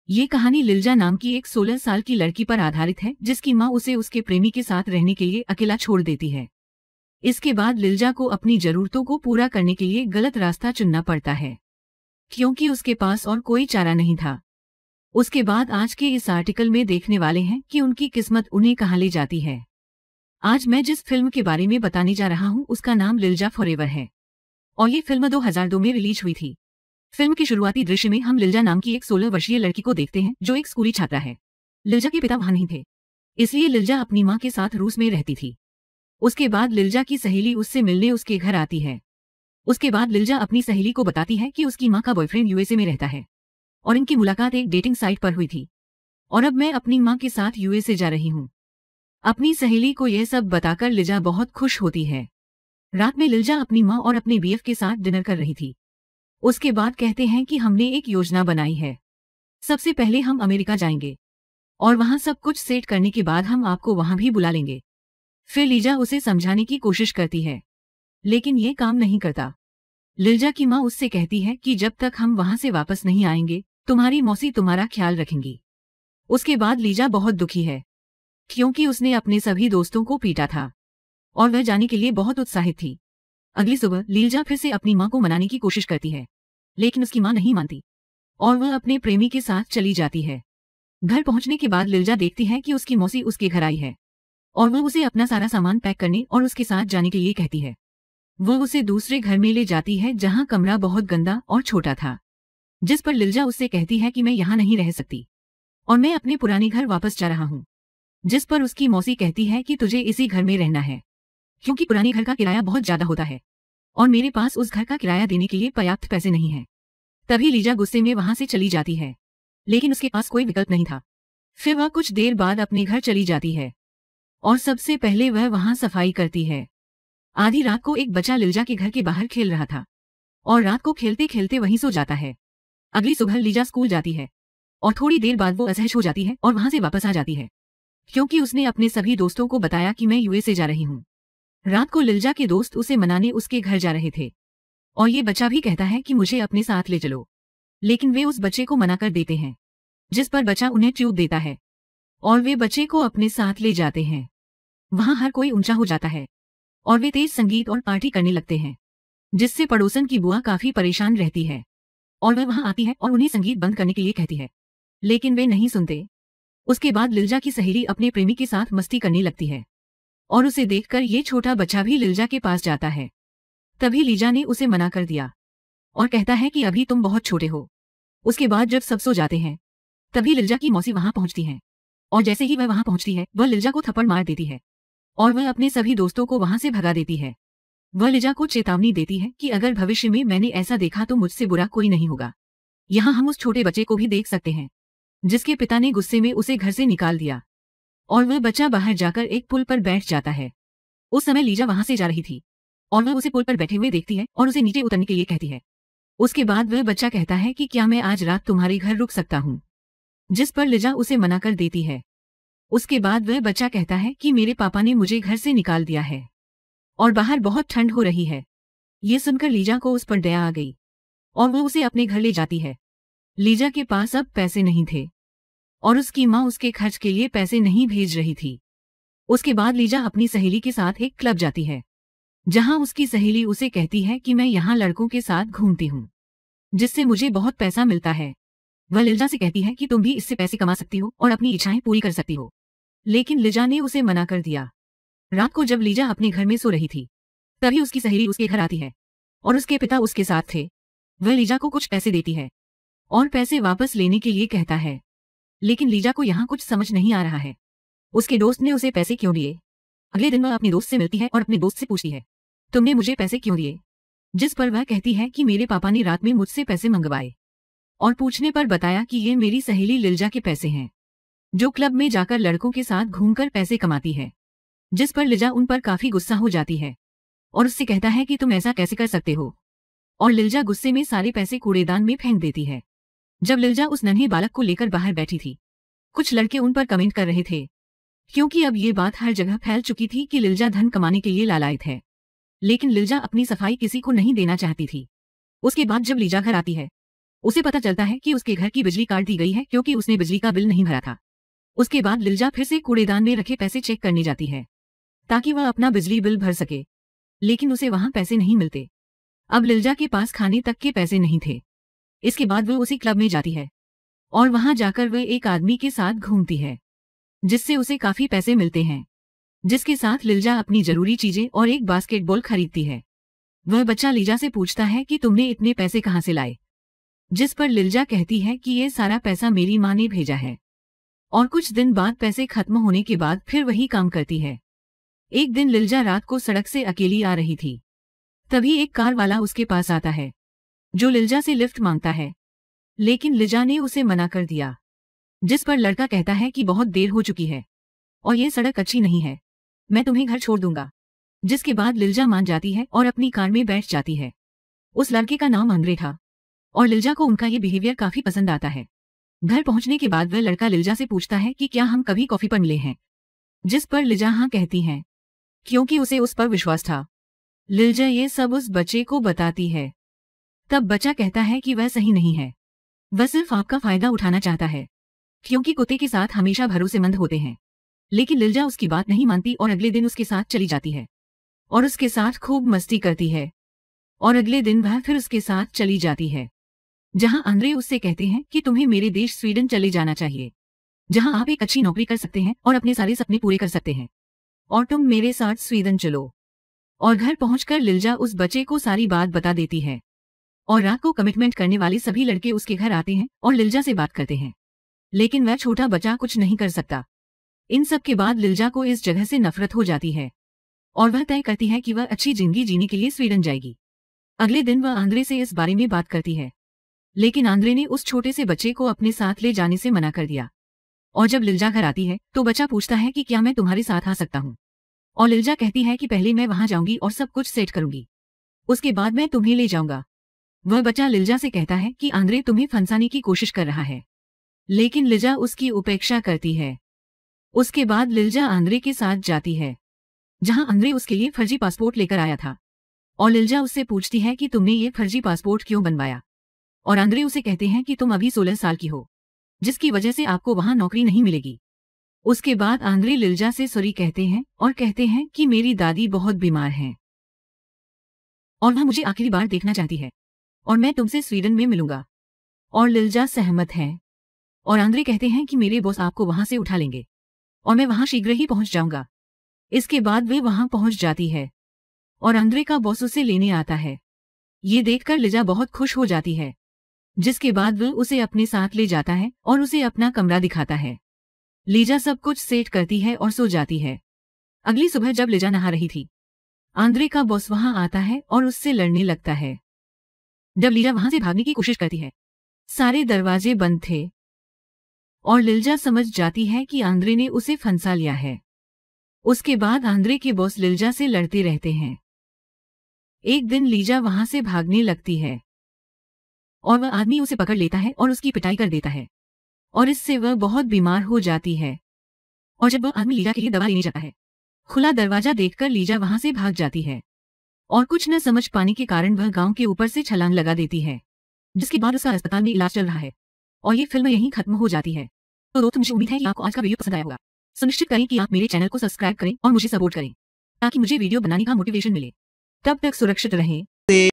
ये कहानी लिल्जा नाम की एक 16 साल की लड़की पर आधारित है जिसकी माँ उसे उसके प्रेमी के साथ रहने के लिए अकेला छोड़ देती है। इसके बाद लिल्जा को अपनी जरूरतों को पूरा करने के लिए गलत रास्ता चुनना पड़ता है क्योंकि उसके पास और कोई चारा नहीं था। उसके बाद आज के इस आर्टिकल में देखने वाले हैं कि उनकी किस्मत उन्हें कहाँ ले जाती है। आज मैं जिस फिल्म के बारे में बताने जा रहा हूँ उसका नाम लिल्जा फॉरएवर है और ये फिल्म 2002 में रिलीज हुई थी। फिल्म के शुरुआती दृश्य में हम लिल्जा नाम की एक 16 वर्षीय लड़की को देखते हैं जो एक स्कूली छात्रा है। लिल्जा के पिता वहां नहीं थे, इसलिए लिल्जा अपनी माँ के साथ रूस में रहती थी। उसके बाद लिल्जा की सहेली उससे मिलने उसके घर आती है। उसके बाद लिल्जा अपनी सहेली को बताती है कि उसकी माँ का बॉयफ्रेंड यूएसए में रहता है और इनकी मुलाकात एक डेटिंग साइट पर हुई थी और अब मैं अपनी माँ के साथ यूएसए जा रही हूँ। अपनी सहेली को यह सब बताकर लिल्जा बहुत खुश होती है। रात में लिल्जा अपनी माँ और अपने बीएफ के साथ डिनर कर रही थी। उसके बाद कहते हैं कि हमने एक योजना बनाई है। सबसे पहले हम अमेरिका जाएंगे और वहां सब कुछ सेट करने के बाद हम आपको वहां भी बुला लेंगे। फिर लिल्जा उसे समझाने की कोशिश करती है लेकिन ये काम नहीं करता। लिल्जा की माँ उससे कहती है कि जब तक हम वहां से वापस नहीं आएंगे तुम्हारी मौसी तुम्हारा ख्याल रखेंगी। उसके बाद लिल्जा बहुत दुखी है क्योंकि उसने अपने सभी दोस्तों को पीटा था और वह जाने के लिए बहुत उत्साहित थी। अगली सुबह लिल्जा फिर से अपनी माँ को मनाने की कोशिश करती है लेकिन उसकी माँ नहीं मानती और वह अपने प्रेमी के साथ चली जाती है। घर पहुंचने के बाद लिल्जा देखती है कि उसकी मौसी उसके घर आई है और वह उसे अपना सारा सामान पैक करने और उसके साथ जाने के लिए कहती है। वह उसे दूसरे घर में ले जाती है जहां कमरा बहुत गंदा और छोटा था, जिस पर लिल्जा उससे कहती है कि मैं यहाँ नहीं रह सकती और मैं अपने पुराने घर वापस जा रहा हूँ। जिस पर उसकी मौसी कहती है कि तुझे इसी घर में रहना है क्योंकि पुराने घर का किराया बहुत ज्यादा होता है और मेरे पास उस घर का किराया देने के लिए पर्याप्त पैसे नहीं हैं। तभी लिल्जा गुस्से में वहां से चली जाती है लेकिन उसके पास कोई विकल्प नहीं था। फिर वह कुछ देर बाद अपने घर चली जाती है और सबसे पहले वह वहां सफाई करती है। आधी रात को एक बच्चा लिल्जा के घर के बाहर खेल रहा था और रात को खेलते खेलते वहीं सो जाता है। अगली सुबह लिल्जा स्कूल जाती है और थोड़ी देर बाद वो असहज हो जाती है और वहां से वापस आ जाती है क्योंकि उसने अपने सभी दोस्तों को बताया कि मैं यूएसए जा रही हूँ। रात को लिल्जा के दोस्त उसे मनाने उसके घर जा रहे थे और ये बच्चा भी कहता है कि मुझे अपने साथ ले चलो, लेकिन वे उस बच्चे को मना कर देते हैं, जिस पर बच्चा उन्हें ट्यूब देता है और वे बच्चे को अपने साथ ले जाते हैं। वहां हर कोई ऊंचा हो जाता है और वे तेज संगीत और पार्टी करने लगते हैं, जिससे पड़ोसन की बुआ काफी परेशान रहती है और वह वहां आती है और उन्हें संगीत बंद करने के लिए कहती है लेकिन वे नहीं सुनते। उसके बाद लिल्जा की सहेली अपने प्रेमी के साथ मस्ती करने लगती है और उसे देखकर ये छोटा बच्चा भी लिल्जा के पास जाता है। तभी लिल्जा ने उसे मना कर दिया और कहता है कि अभी तुम बहुत छोटे हो। उसके बाद जब सब सो जाते हैं तभी लिल्जा की मौसी वहां पहुंचती है और जैसे ही वह वहां पहुंचती है वह लिल्जा को थप्पड़ मार देती है और वह अपने सभी दोस्तों को वहां से भगा देती है। वह लिल्जा को चेतावनी देती है कि अगर भविष्य में मैंने ऐसा देखा तो मुझसे बुरा कोई नहीं होगा। यहाँ हम उस छोटे बच्चे को भी देख सकते हैं जिसके पिता ने गुस्से में उसे घर से निकाल दिया और वह बच्चा बाहर जाकर एक पुल पर बैठ जाता है। उस समय लिल्जा वहां से जा रही थी और वह उसे पुल पर बैठे हुए देखती है और उसे नीचे उतरने के लिए कहती है। उसके बाद वह बच्चा कहता है कि क्या मैं आज रात तुम्हारे घर रुक सकता हूँ, जिस पर लिल्जा उसे मना कर देती है। उसके बाद वह बच्चा कहता है कि मेरे पापा ने मुझे घर से निकाल दिया है और बाहर बहुत ठंड हो रही है। ये सुनकर लिल्जा को उस पर दया आ गई और वह उसे अपने घर ले जाती है। लिल्जा के पास अब पैसे नहीं थे और उसकी माँ उसके खर्च के लिए पैसे नहीं भेज रही थी। उसके बाद लिल्जा अपनी सहेली के साथ एक क्लब जाती है जहां उसकी सहेली उसे कहती है कि मैं यहाँ लड़कों के साथ घूमती हूँ जिससे मुझे बहुत पैसा मिलता है। वह लिल्जा से कहती है कि तुम भी इससे पैसे कमा सकती हो और अपनी इच्छाएं पूरी कर सकती हो, लेकिन लिल्जा ने उसे मना कर दिया। रात को जब लिल्जा अपने घर में सो रही थी तभी उसकी सहेली उसके घर आती है और उसके पिता उसके साथ थे। वह लिल्जा को कुछ पैसे देती है और पैसे वापस लेने के लिए कहता है, लेकिन लिल्जा को यहाँ कुछ समझ नहीं आ रहा है उसके दोस्त ने उसे पैसे क्यों दिए। अगले दिन वह अपने दोस्त से मिलती है और अपने दोस्त से पूछती है तुमने मुझे पैसे क्यों दिए, जिस पर वह कहती है कि मेरे पापा ने रात में मुझसे पैसे मंगवाए और पूछने पर बताया कि ये मेरी सहेली लिल्जा के पैसे हैं जो क्लब में जाकर लड़कों के साथ घूमकर पैसे कमाती है। जिस पर लिल्जा उन पर काफी गुस्सा हो जाती है और उससे कहता है कि तुम ऐसा कैसे कर सकते हो, और लिल्जा गुस्से में सारे पैसे कूड़ेदान में फेंक देती है। जब लिल्जा उस नन्हे बालक को लेकर बाहर बैठी थी कुछ लड़के उन पर कमेंट कर रहे थे क्योंकि अब ये बात हर जगह फैल चुकी थी कि लिल्जा धन कमाने के लिए लालायित है, लेकिन लिल्जा अपनी सफाई किसी को नहीं देना चाहती थी। उसके बाद जब लिल्जा घर आती है उसे पता चलता है कि उसके घर की बिजली काट दी गई है क्योंकि उसने बिजली का बिल नहीं भरा था। उसके बाद लिल्जा फिर से कूड़ेदान में रखे पैसे चेक करने जाती है ताकि वह अपना बिजली बिल भर सके, लेकिन उसे वहां पैसे नहीं मिलते। अब लिल्जा के पास खाने तक के पैसे नहीं थे। इसके बाद वह उसी क्लब में जाती है और वहां जाकर वह एक आदमी के साथ घूमती है जिससे उसे काफी पैसे मिलते हैं, जिसके साथ लिल्जा अपनी जरूरी चीजें और एक बास्केटबॉल खरीदती है। वह बच्चा लिल्जा से पूछता है कि तुमने इतने पैसे कहाँ से लाए, जिस पर लिल्जा कहती है कि ये सारा पैसा मेरी माँ ने भेजा है। और कुछ दिन बाद पैसे खत्म होने के बाद फिर वही काम करती है। एक दिन लिल्जा रात को सड़क से अकेली आ रही थी। तभी एक कार वाला उसके पास आता है जो लिल्जा से लिफ्ट मांगता है, लेकिन लिल्जा ने उसे मना कर दिया, जिस पर लड़का कहता है कि बहुत देर हो चुकी है और ये सड़क अच्छी नहीं है, मैं तुम्हें घर छोड़ दूंगा। जिसके बाद लिल्जा मान जाती है और अपनी कार में बैठ जाती है। उस लड़के का नाम आंद्रे था और लिल्जा को उनका ये बिहेवियर काफी पसंद आता है। घर पहुंचने के बाद वह लड़का लिल्जा से पूछता है कि क्या हम कभी कॉफी पर मिले हैं, जिस पर लिल्जा हाँ कहती है क्योंकि उसे उस पर विश्वास था। लिल्जा ये सब उस बच्चे को बताती है। तब बच्चा कहता है कि वह सही नहीं है, वह सिर्फ आपका फायदा उठाना चाहता है क्योंकि कुत्ते के साथ हमेशा भरोसेमंद होते हैं। लेकिन लिल्जा उसकी बात नहीं मानती और अगले दिन उसके साथ चली जाती है और उसके साथ खूब मस्ती करती है। और अगले दिन वह फिर उसके साथ चली जाती है जहां आंद्रे उससे कहते हैं कि तुम्हें मेरे देश स्वीडन चले जाना चाहिए, जहां आप एक अच्छी नौकरी कर सकते हैं और अपने सारे सपने पूरे कर सकते हैं, और तुम मेरे साथ स्वीडन चलो। और घर पहुंचकर लिल्जा उस बच्चे को सारी बात बता देती है और रात को कमिटमेंट करने वाले सभी लड़के उसके घर आते हैं और लिल्जा से बात करते हैं, लेकिन वह छोटा बच्चा कुछ नहीं कर सकता। इन सब के बाद लिल्जा को इस जगह से नफरत हो जाती है और वह तय करती है कि वह अच्छी जिंदगी जीने के लिए स्वीडन जाएगी। अगले दिन वह आंद्रे से इस बारे में बात करती है, लेकिन आंद्रे ने उस छोटे से बच्चे को अपने साथ ले जाने से मना कर दिया। और जब लिल्जा घर आती है तो बच्चा पूछता है कि क्या मैं तुम्हारे साथ आ सकता हूँ, और लिल्जा कहती है कि पहले मैं वहां जाऊंगी और सब कुछ सेट करूंगी, उसके बाद मैं तुम्हें ले जाऊंगा। वह बच्चा लिल्जा से कहता है कि आंद्रे तुम्हें फंसाने की कोशिश कर रहा है, लेकिन लिल्जा उसकी उपेक्षा करती है। उसके बाद लिल्जा आंद्रे के साथ जाती है जहां आंद्रे उसके लिए फर्जी पासपोर्ट लेकर आया था, और लिल्जा उससे पूछती है कि तुमने ये फर्जी पासपोर्ट क्यों बनवाया, और आंद्रे उसे कहते हैं कि तुम अभी 16 साल की हो, जिसकी वजह से आपको वहां नौकरी नहीं मिलेगी। उसके बाद आंद्रे लिल्जा से सॉरी कहते हैं और कहते हैं कि मेरी दादी बहुत बीमार हैं और वह मुझे आखिरी बार देखना चाहती है और मैं तुमसे स्वीडन में मिलूंगा। और लिल्जा सहमत है और आंद्रे कहते हैं कि मेरे बॉस आपको वहां से उठा लेंगे और मैं वहां शीघ्र ही पहुंच जाऊंगा। इसके बाद वे वहां पहुंच जाती है और आंद्रे का बॉस उसे लेने आता है। ये देखकर लिल्जा बहुत खुश हो जाती है, जिसके बाद वह उसे अपने साथ ले जाता है और उसे अपना कमरा दिखाता है। लिल्जा सब कुछ सेट करती है और सो जाती है। अगली सुबह जब लिल्जा नहा रही थी, आंद्रे का बॉस वहां आता है और उससे लड़ने लगता है। जब लिल्जा वहां से भागने की कोशिश करती है, सारे दरवाजे बंद थे और लिल्जा समझ जाती है कि आंद्रे ने उसे फंसा लिया है। उसके बाद आंद्रे के बॉस लिल्जा से लड़ते रहते हैं। एक दिन लिल्जा वहां से भागने लगती है और वह आदमी उसे पकड़ लेता है और उसकी पिटाई कर देता है, और इससे वह बहुत बीमार हो जाती है। और जब वह आदमी लिल्जा के लिए दवा लेने जाता है, खुला दरवाजा देखकर लिल्जा वहां से भाग जाती है और कुछ न समझ पाने के कारण वह गांव के ऊपर से छलांग लगा देती है, जिसके बाद उसका अस्पताल में इलाज चल रहा है। और ये फिल्म यहीं खत्म हो जाती है। तो दोस्तों, मुझे उम्मीद है कि आपको आज का वीडियो पसंद आया होगा। सुनिश्चित करें कि आप मेरे चैनल को सब्सक्राइब करें और मुझे सपोर्ट करें ताकि मुझे वीडियो बनाने का मोटिवेशन मिले। तब तक सुरक्षित रहें।